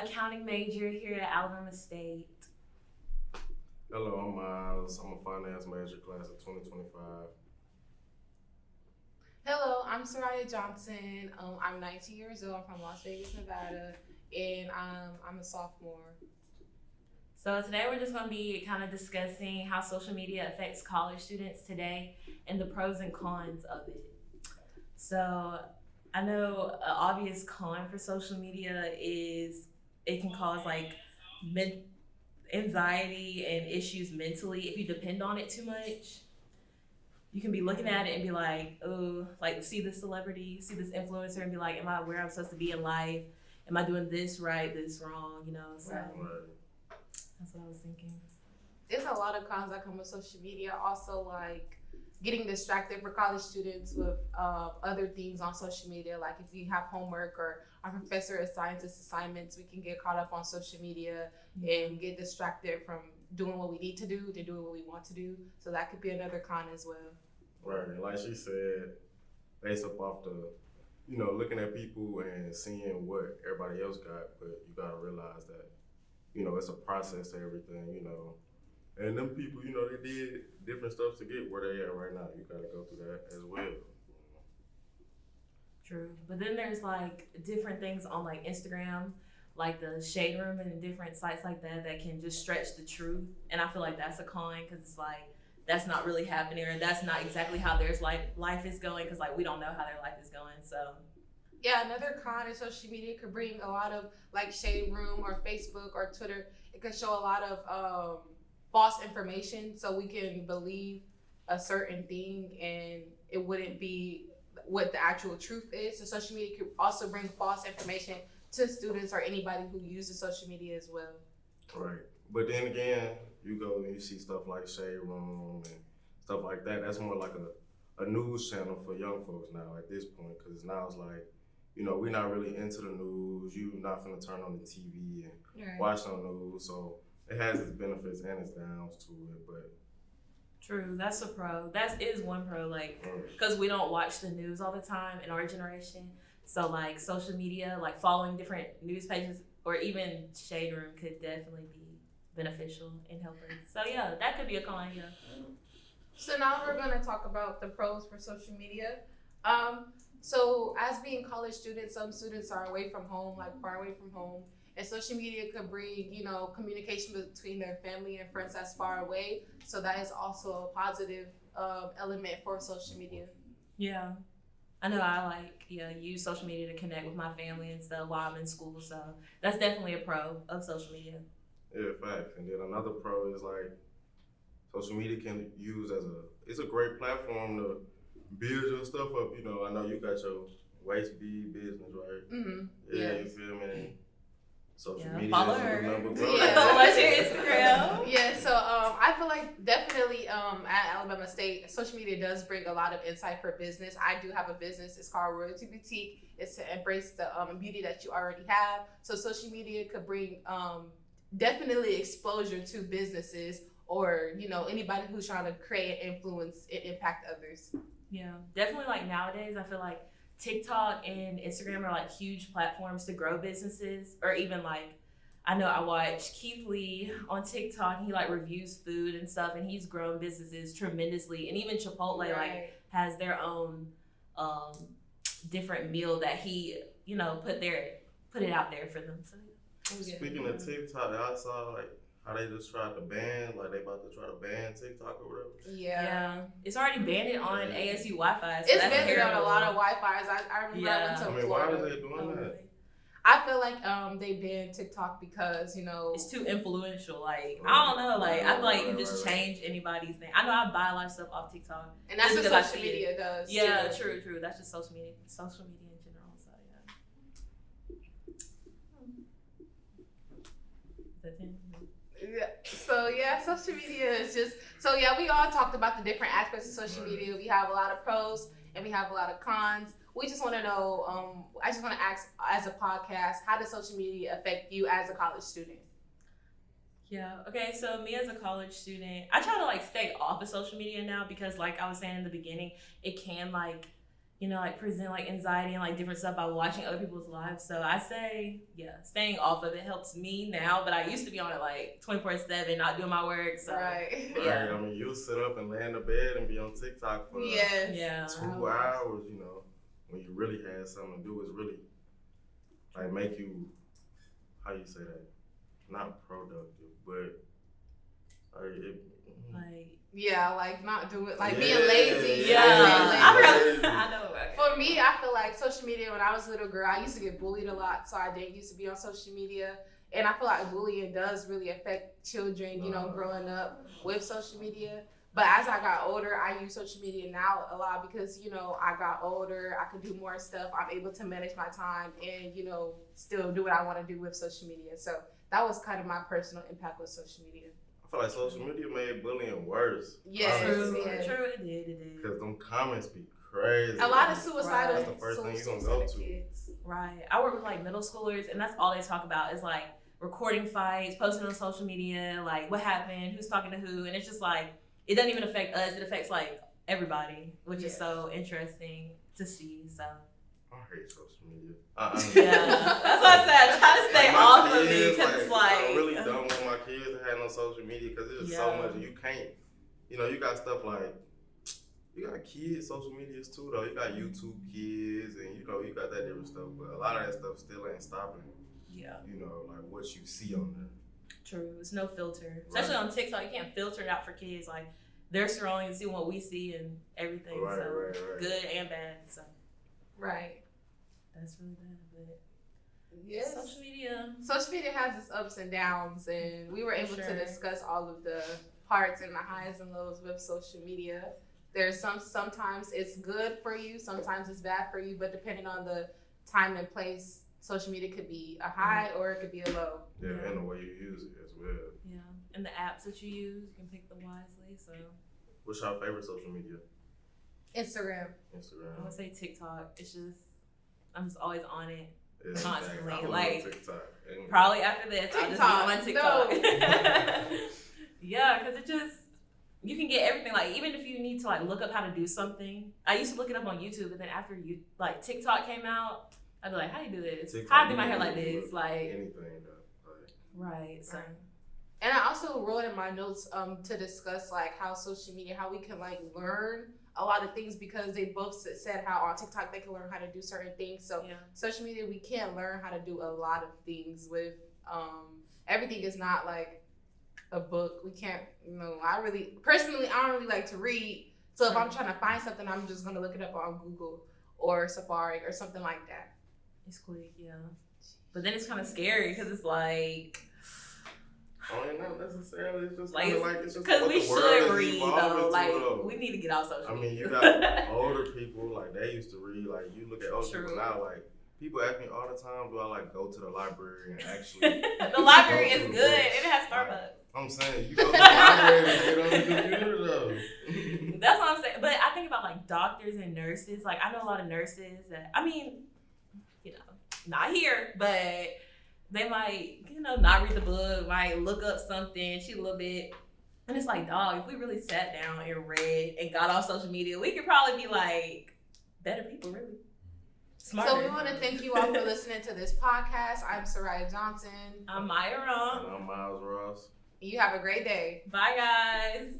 accounting major here at Alabama State. Hello, I'm Miles. I'm a finance major, class of 2025. Hello, I'm Soraya Johnson. I'm 19 years old. I'm from Las Vegas, Nevada, and I'm a sophomore. So today we're just going to be kind of discussing how social media affects college students today and the pros and cons of it. So I know an obvious con for social media is it can cause like anxiety and issues mentally if you depend on it too much. You can be looking at it and be like, oh, like see this celebrity, see this influencer and be like, am I where I'm supposed to be in life? Am I doing this right, this wrong? You know, so Right. that's what I was thinking. There's a lot of cons that come with social media. Also, like getting distracted for college students with other things on social media. Like if you have homework or our professor assigns us assignments, we can get caught up on social media and get distracted from doing what we need to do to doing what we want to do. So that could be another con as well. Right, like she said, based up off the, looking at people and seeing what everybody else got, but you gotta realize that, it's a process to everything, And them people, they did different stuff to get where they at right now. You gotta go through that as well. True. But then there's like different things on like Instagram, like the shade room and different sites like that can just stretch the truth. And I feel like that's a con because it's like, that's not really happening or that's not exactly how their life is going because like we don't know how their life is going. So Yeah, another con in social media could bring a lot of like shade room or Facebook or Twitter. It could show a lot of false information, so we can believe a certain thing and it wouldn't be what the actual truth is. So social media could also bring false information to students or anybody who uses social media as well. Right. But then again, you go and you see stuff like Shade Room and stuff like that. That's more like a news channel for young folks now at this point, because now it's like, we're not really into the news. You're not finna turn on the TV and watch no news. So it has its benefits and its downs to it, but. True, that's a pro. That is one pro, like, because we don't watch the news all the time in our generation. So like social media, like following different news pages or even Shade Room could definitely be beneficial and helping. So yeah, that could be a con, yeah. So now we're going to talk about the pros for social media. So as being college students, some students are away from home, like far away from home. And social media could bring, communication between their family and friends that's far away. So that is also a positive element for social media. Yeah. I know I use social media to connect with my family and stuff while I'm in school. So that's definitely a pro of social media. Yeah, fact. And then another pro is like social media can use it's a great platform to build your stuff up. I know you got your waist bead business, right? Mm-hmm. Yeah, you feel me? Social media follow is her. the number one. What's your Instagram? Yeah, so I feel like definitely at Alabama State, social media does bring a lot of insight for business. I do have a business. It's called Royalty Boutique. It's to embrace the beauty that you already have. So social media could bring definitely exposure to businesses or, anybody who's trying to create and influence and impact others. Yeah, definitely like nowadays, I feel like TikTok and Instagram are like huge platforms to grow businesses, or even like, I know I watch Keith Lee on TikTok and he like reviews food and stuff and he's grown businesses tremendously. And even Chipotle like has their own different meal that he, put it out there for them. So, Speaking of TikTok, I saw like how they just tried to ban, like they about to try to ban TikTok or whatever. Yeah. It's already banned on ASU Wi-Fi. So it's banned on a lot of Wi-Fi's. I remember I went to Florida. Why are they doing that? I feel like they banned TikTok because, it's too influential. Like, I don't know. Like, I feel like you can just change anybody's name. I know I buy a lot of stuff off TikTok. And that's what social media does. Yeah, true. That's just social media in general. So, yeah. So social media is just, we all talked about the different aspects of social media. We have a lot of pros and we have a lot of cons. We just want to know, I just want to ask as a podcast, how does social media affect you as a college student? Yeah, okay, so me as a college student, I try to like stay off of social media now because like I was saying in the beginning, it can like, you know, like present like anxiety and like different stuff by watching other people's lives. So I say, yeah, staying off of it helps me now, but I used to be on it like 24/7, not doing my work. So Right. Yeah. Right. I mean, you'll sit up and lay in the bed and be on TikTok for Yes. yeah. 2 hours, you know, when you really had something to do. Is really like make you, how you say that, not productive, but Like, Yeah, like not doing, like Yeah. being lazy. yeah. I I say lazy. forgot. I know. Right? For me, I feel like social media, when I was a little girl, I used to get bullied a lot, so I didn't used to be on social media. And I feel like bullying does really affect children, you know, growing up with social media. But as I got older, I use social media now a lot because, you know, I got older, I could do more stuff. I'm able to manage my time and, you know, still do what I want to do with social media. So that was kind of my personal impact with social media. I feel like social media made bullying worse. Yes, True. yeah. True. It did. It did. Because them comments be crazy. A lot of suicidal, Right. That's the first thing you gonna suicidal go to. kids. Right. I work with like middle schoolers, and that's all they talk about is like recording fights, posting on social media, like what happened, who's talking to who, and it's just like it doesn't even affect us; it affects like everybody, which is Yes. so interesting to see. So I hate social media. yeah, that's why I said I try to stay Like, my off of it kids, because it's like I really don't want my kids to have no social media because there's just so Yeah. much you can't. You know, you got stuff like you got kids social medias too though. You got YouTube Kids and you know you got that different stuff, but a lot of that stuff still ain't stopping. Yeah, You know, like what you see on there. true. It's no filter, especially on TikTok. You can't filter it out for kids. Like they're scrolling and see what we see and everything. Right, so right. good and bad. So Right. that's really bad. But Yes. social media. Social media has its ups and downs, and we were able Sure. to discuss all of the parts and the highs and lows with social media. There's sometimes it's good for you, sometimes it's bad for you, but depending on the time and place, social media could be a high or it could be a low. Yeah, Yeah. and the way you use it as well. Yeah, and the apps that you use, you can pick them wisely. So What's your favorite social media? Instagram. I'm Instagram. gonna say TikTok. It's just I'm just always on it. Yeah, Constantly, I love like, TikTok. And Probably after this, I'll just be on TikTok. Yeah, because it just you can get everything. Like even if you need to like look up how to do something, I used to look it up on YouTube, but then after you like TikTok came out, I'd be like, how do you do this? TikTok, How do I do my you hair can like do this? Like anything though. Like, right. So And I also wrote in my notes to discuss like how social media, how we can like learn a lot of things because they both said how on TikTok they can learn how to do certain things. So yeah. social media, we can learn how to do a lot of things with everything is not like a book. We can't, you know, I don't really like to read. So if I'm trying to find something, I'm just gonna look it up on Google or Safari or something like that. It's quick, yeah. But then it's kind of scary because it's like only not necessarily. It's just Like, kind of like it's just because what we the world should is read evolving though. to, Like though. we need to get off social I media. mean, you got older people like they used to read. Like you look at older True. people now. Like people ask me all the time, do I like go to the library and actually? The library go is to the good. books? It has Starbucks. I'm saying you go to the library and get on the computer though. That's what I'm saying. But I think about like doctors and nurses. Like I know a lot of nurses that I mean, you know, not here, but they might, you know, not read the book, might look up something, cheat a little bit. And it's like, dog, if we really sat down and read and got off social media, we could probably be like better people, really. Smarter. So we want to thank you all for listening to this podcast. I'm Soraya Johnson. I'm Maya Rom. And I'm Miles Ross. You have a great day. Bye, guys.